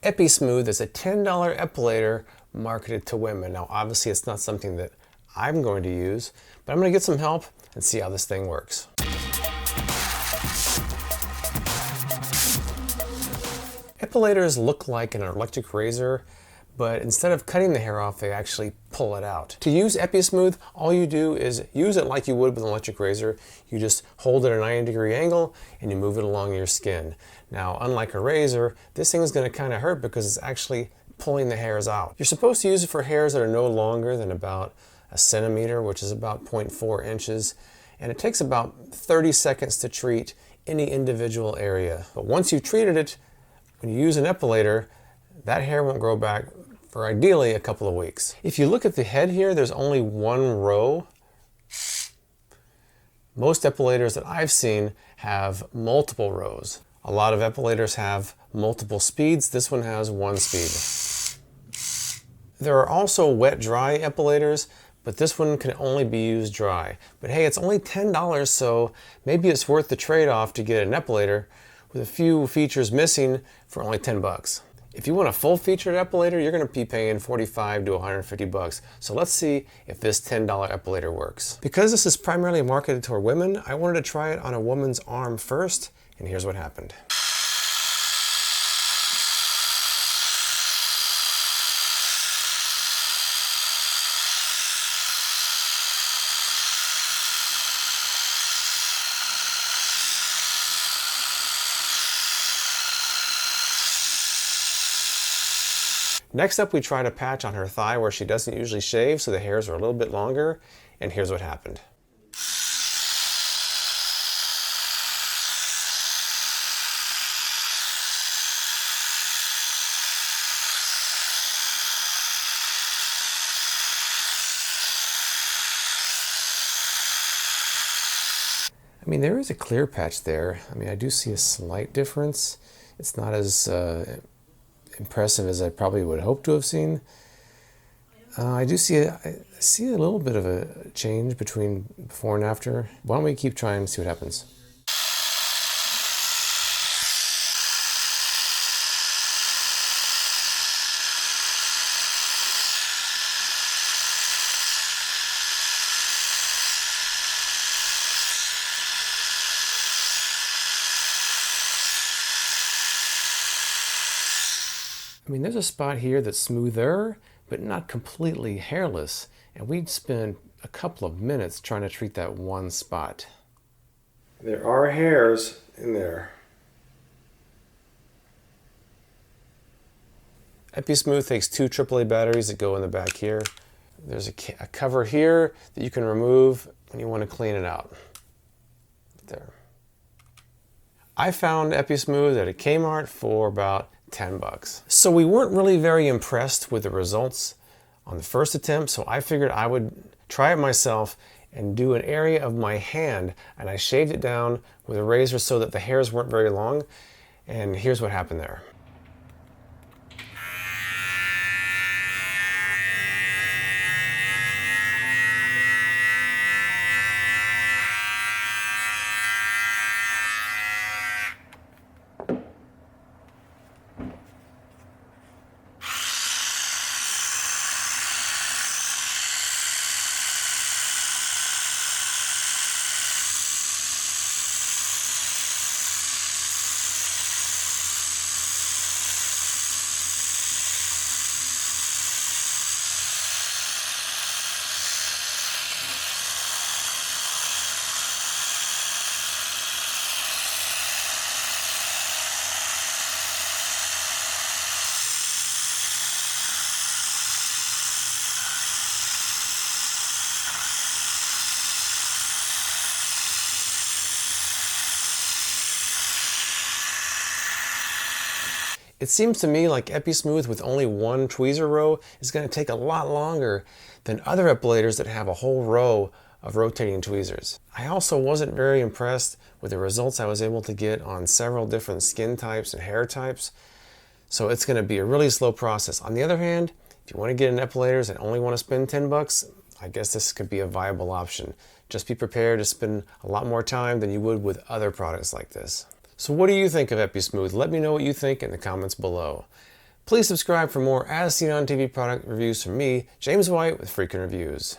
Epi Smooth is a $10 epilator marketed to women. Now, obviously, it's not something that I'm going to use, but I'm going to get some help and see how this thing works. Epilators look like an electric razor, but instead of cutting the hair off, they actually pull it out. To use Epi Smooth, all you do is use it like you would with an electric razor. You just hold it at a 90-degree angle and you move it along your skin. Now, unlike a razor, this thing is going to kind of hurt because it's actually pulling the hairs out. You're supposed to use it for hairs that are no longer than about a centimeter, which is about 0.4 inches, and it takes about 30 seconds to treat any individual area. But once you've treated it, when you use an epilator, that hair won't grow back for ideally a couple of weeks. If you look at the head here, there's only one row. Most epilators that I've seen have multiple rows. A lot of epilators have multiple speeds. This one has one speed. There are also wet-dry epilators, but this one can only be used dry. But hey, it's only $10, so maybe it's worth the trade-off to get an epilator with a few features missing for only 10 bucks. If you want a full-featured epilator, you're going to be paying $45 to $150. So let's see if this $10 epilator works. Because this is primarily marketed toward women, I wanted to try it on a woman's arm first, and here's what happened. Next up, we tried a patch on her thigh where she doesn't usually shave, so the hairs are a little bit longer, and here's what happened. I mean, there is a clear patch there. I mean, I do see a slight difference. It's not as impressive as I probably would hope to have seen. I see a little bit of a change between before and after. Why don't we keep trying and see what happens? I mean, there's a spot here that's smoother, but not completely hairless, and we'd spent a couple of minutes trying to treat that one spot. There are hairs in there. Epi Smooth takes two AAA batteries that go in the back here. There's a cover here that you can remove when you want to clean it out. There. I found Epi Smooth at a Kmart for about 10 bucks. So we weren't really very impressed with the results on the first attempt, so I figured I would try it myself and do an area of my hand, and I shaved it down with a razor so that the hairs weren't very long, and here's what happened there. It seems to me like Epi Smooth with only one tweezer row is going to take a lot longer than other epilators that have a whole row of rotating tweezers. I also wasn't very impressed with the results I was able to get on several different skin types and hair types, so it's going to be a really slow process. On the other hand, if you want to get an epilator and only want to spend 10 bucks, I guess this could be a viable option. Just be prepared to spend a lot more time than you would with other products like this. So what do you think of Epi Smooth? Let me know what you think in the comments below. Please subscribe for more as seen on TV product reviews from me, James White with Freakin' Reviews.